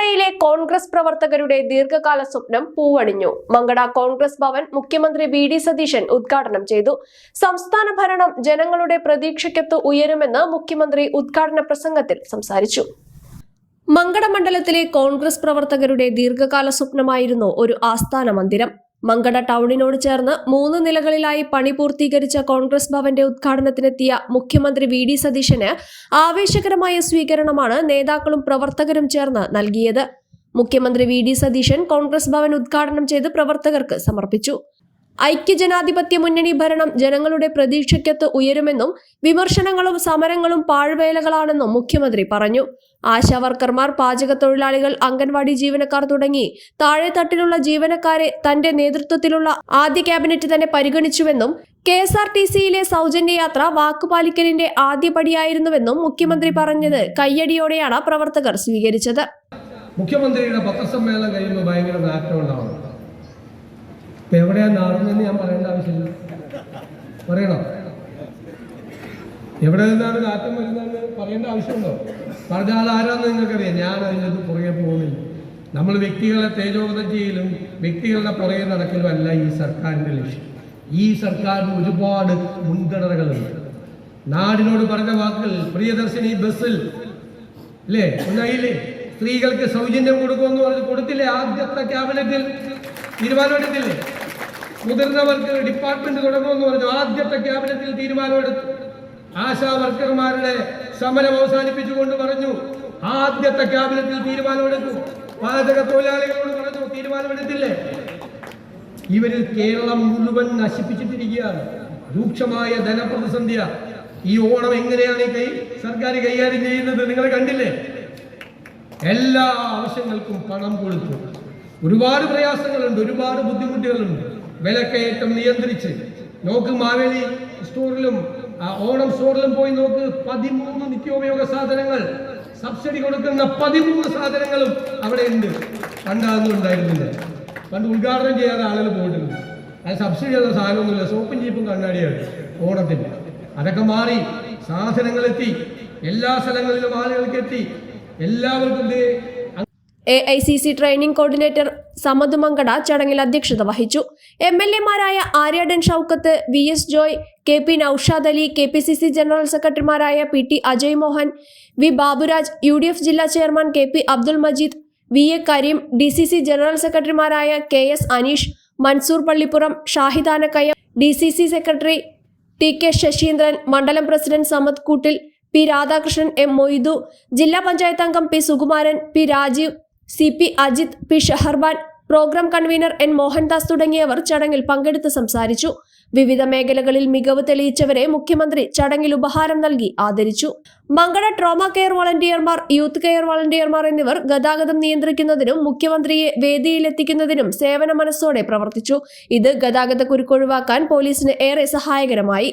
മങ്കടയിലെ കോൺഗ്രസ് പ്രവർത്തകരുടെ ദീർഘകാല സ്വപ്നം പൂവണിഞ്ഞു. മങ്കട കോൺഗ്രസ് ഭവൻ മുഖ്യമന്ത്രി വി.ഡി. സതീശൻ ഉദ്ഘാടനം ചെയ്തു. സംസ്ഥാന ഭരണം ജനങ്ങളുടെ പ്രതീക്ഷയ്ക്കൊത്ത് ഉയരുമെന്ന് മുഖ്യമന്ത്രി ഉദ്ഘാടന പ്രസംഗത്തിൽ സംസാരിച്ചു. മങ്കട മണ്ഡലത്തിലെ കോൺഗ്രസ് പ്രവർത്തകരുടെ ദീർഘകാല സ്വപ്നമായിരുന്നു ഒരു ആസ്ഥാന മന്ദിരം. മങ്കട ടൗണിനോട് ചേർന്ന് 3 നിലകളിലായി പണി പൂർത്തീകരിച്ച കോൺഗ്രസ് ഭവന്റെ ഉദ്ഘാടനത്തിനെത്തിയ മുഖ്യമന്ത്രി വി.ഡി. സതീശന് ആവേശകരമായ സ്വീകരണമാണ് നേതാക്കളും പ്രവർത്തകരും ചേർന്ന് നൽകിയത്. മുഖ്യമന്ത്രി വി.ഡി. സതീശൻ കോൺഗ്രസ് ഭവൻ ഉദ്ഘാടനം ചെയ്ത് പ്രവർത്തകർക്ക് സമർപ്പിച്ചു. ഐക്യജനാധിപത്യ മുന്നണി ഭരണം ജനങ്ങളുടെ പ്രതീക്ഷയ്ക്കൊത്ത് ഉയരുമെന്നും വിമർശനങ്ങളും സമരങ്ങളും പാഴ്വേലകളാണെന്നും മുഖ്യമന്ത്രി പറഞ്ഞു. ആശാവർക്കർമാർ, പാചകത്തൊഴിലാളികൾ, അംഗൻവാടി ജീവനക്കാർ തുടങ്ങി താഴെത്തട്ടിലുള്ള ജീവനക്കാരെ തന്റെ നേതൃത്വത്തിലുള്ള ആദ്യ ക്യാബിനറ്റ് തന്നെ പരിഗണിച്ചുവെന്നും KSRTCയിലെ സൗജന്യ യാത്ര വാക്കുപാലിക്കലിന്റെ ആദ്യപടിയായിരുന്നുവെന്നും മുഖ്യമന്ത്രി പറഞ്ഞത് കയ്യടിയോടെയാണ് പ്രവർത്തകർ സ്വീകരിച്ചത്. മുഖ്യമന്ത്രിയുടെ പത്രസമ്മേളനം കഴിയുമ്പോൾ ഭയങ്കര നാറ്റമുണ്ടാവും. ഇപ്പം എവിടെയാണ് നടന്നെന്ന് ഞാൻ പറയേണ്ട ആവശ്യമില്ല. പറയണോ? എവിടെ നിന്നാണ് നാറ്റം വരുന്നതെന്ന് പറയേണ്ട ആവശ്യമുണ്ടോ? പറഞ്ഞാൽ ആരാന്ന് നിങ്ങൾക്കറിയാം. ഞാൻ അതിൻ്റെ പുറകെ പോകുന്നില്ല. നമ്മൾ വ്യക്തികളെ തേജോവധം ചെയ്യലും വ്യക്തികളുടെ പുറകെ നടക്കലും അല്ല ഈ സർക്കാരിൻ്റെ ലക്ഷ്യം. ഈ സർക്കാരിന് ഒരുപാട് മുൻഗണനകളുണ്ട്. നാടിനോട് പറഞ്ഞ വാക്കുകൾ, പ്രിയദർശിനി ബസ്സിൽ അല്ലേ ഒന്നായില്ലേ, സ്ത്രീകൾക്ക് സൗജന്യം കൊടുക്കുമെന്ന് പറഞ്ഞ് കൊടുത്തില്ലേ? ആദ്യത്തെ ക്യാബിനറ്റിൽ തീരുമാനമെടുത്തില്ലേ? മുതിർന്നവർക്ക് ഡിപ്പാർട്ട്മെന്റ് തുടങ്ങുമെന്ന് പറഞ്ഞു ആദ്യത്തെ ക്യാബിനറ്റിൽ തീരുമാനമെടുത്തു. ആശാ വർക്കർമാരുടെ സമരം അവസാനിപ്പിച്ചുകൊണ്ട് പറഞ്ഞു ആദ്യത്തെ ക്യാബിനറ്റിൽ തീരുമാനമെടുത്തു. പാചക തൊഴിലാളികളോട് പറഞ്ഞു തീരുമാനമെടുത്തില്ലേ? ഇവര് കേരളം മുഴുവൻ നശിപ്പിച്ചിട്ടിരിക്കുകയാണ്. രൂക്ഷമായ ധനപ്രതിസന്ധിയ. ഈ ഓണം എങ്ങനെയാണ് സർക്കാർ കൈകാര്യം ചെയ്യുന്നത് നിങ്ങൾ കണ്ടില്ലേ? എല്ലാ ആവശ്യങ്ങൾക്കും പണം കൊടുത്തു. ഒരുപാട് പ്രയാസങ്ങളുണ്ട്, ഒരുപാട് ബുദ്ധിമുട്ടുകളുണ്ട്. വിലക്കയറ്റം നിയന്ത്രിച്ച് നോക്ക്. മാവേലി സ്റ്റോറിലും ഓണം സ്റ്റോറിലും പോയി നോക്ക്. 13 നിത്യോപയോഗ സാധനങ്ങൾ സബ്സിഡി കൊടുക്കുന്ന 13 സാധനങ്ങളും അവിടെ ഉണ്ട്. പണ്ടതൊന്നും ഉണ്ടായിരുന്നില്ല. പണ്ട് ഉദ്ഘാടനം ചെയ്യാതെ ആളുകൾ പോയിട്ടുണ്ട്. അത് സബ്സിഡി ഉള്ള സാധനമൊന്നുമില്ല. സോപ്പും ചീപ്പും കണ്ണാടിയാണ് ഓണത്തിന്. അതൊക്കെ മാറി സാധനങ്ങളെത്തി. എല്ലാ സ്ഥലങ്ങളിലും ആളുകൾക്ക് എത്തി. എല്ലാവർക്കും AICC training coordinator Samad Mankada ചടങ്ങിൽ അധ്യക്ഷത വഹിച്ചു. MLA-മാരായ Aryadan Shoukath, VS Joy, KP Naushad Ali, KPCC general സെക്രട്ടറിമാരായ PT Ajay Mohan, V Baburaj, UDF ജില്ലാ chairman KP Abdul Majeed, VA Kareem, DCC general സെക്രട്ടറിമാരായ KS Aneesh, Mansoor Pallippuram, Shahid Anakkayam, DCC secretary TK Sasheendran, മണ്ഡലം പ്രസിഡന്റ് സമദ് കൂട്ടിൽ, P രാധാകൃഷ്ണൻ, M മൊയ്തു, ജില്ലാ പഞ്ചായത്ത് അംഗം P Sukumaran, P Rajeev, CP Ajith, P Shaharban, programme convener N Mohandas തുടങ്ങിയവർ ചടങ്ങിൽ പങ്കെടുത്ത് സംസാരിച്ചു. വിവിധ മേഖലകളിൽ മികവ് തെളിയിച്ചവരെ മുഖ്യമന്ത്രി ചടങ്ങിൽ ഉപഹാരം നൽകി ആദരിച്ചു. മങ്കട ട്രോമ കെയർ വളണ്ടിയർമാർ, യൂത്ത് കെയർ വളണ്ടിയർമാർ എന്നിവർ ഗതാഗതം നിയന്ത്രിക്കുന്നതിനും മുഖ്യമന്ത്രിയെ വേദിയിലെത്തിക്കുന്നതിനും സേവന മനസ്സോടെ പ്രവർത്തിച്ചു. ഇത് ഗതാഗത കുരുക്കൊഴിവാക്കാൻ പോലീസിന് ഏറെ സഹായകരമായി.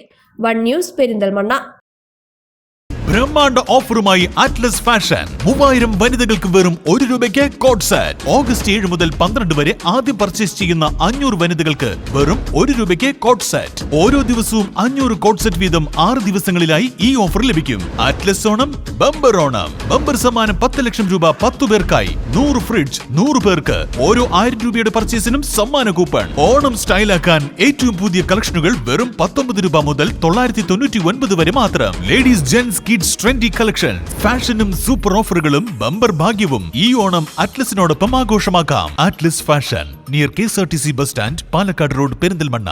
1 ന്യൂസ് പെരിന്തൽമണ്ണ. ബ്രഹ്മാണ്ഡ ഓഫറുമായി അറ്റ്ലസ് ഫാഷൻ 3000 വനിതകൾക്ക് വെറും 1 രൂപയ്ക്ക് കോട്ട് സെറ്റ്. ഓഗസ്റ്റ് 7 മുതൽ 12 വരെ ആദ്യം പർച്ചേസ് ചെയ്യുന്ന 500 വനിതകൾക്ക് വെറും 1 രൂപയ്ക്ക് കോട്ട് സെറ്റ്. ഓരോ ദിവസവും 500 കോട്ട് സെറ്റ് വീതം 6 ദിവസങ്ങളിലായി ഈ ഓഫർ ലഭിക്കും. Atlas Onam bumper Onam. Bumper സമ്മാനം 10 ലക്ഷം രൂപ 10 പേർക്കായി. 100 ഫ്രിഡ്ജ് 100 പേർക്ക്. ഓരോ 1000 രൂപയുടെ പർച്ചേസിനും സമ്മാന കൂപ്പൺ. ഓണം സ്റ്റൈലാക്കാൻ ഏറ്റവും പുതിയ കളക്ഷനുകൾ വെറും 19 രൂപ മുതൽ 999 വരെ മാത്രം. Ladies, gents, kids trendy collection, ഫാഷനും സൂപ്പർ ഓഫറുകളും ബമ്പർ ഭാഗ്യവും ഈ ഓണം അറ്റ്ലസിനോടൊപ്പം ആഘോഷമാക്കാം. Atlas fashion, near KSRTC bus stand, Palakkad road, Perinthalmanna.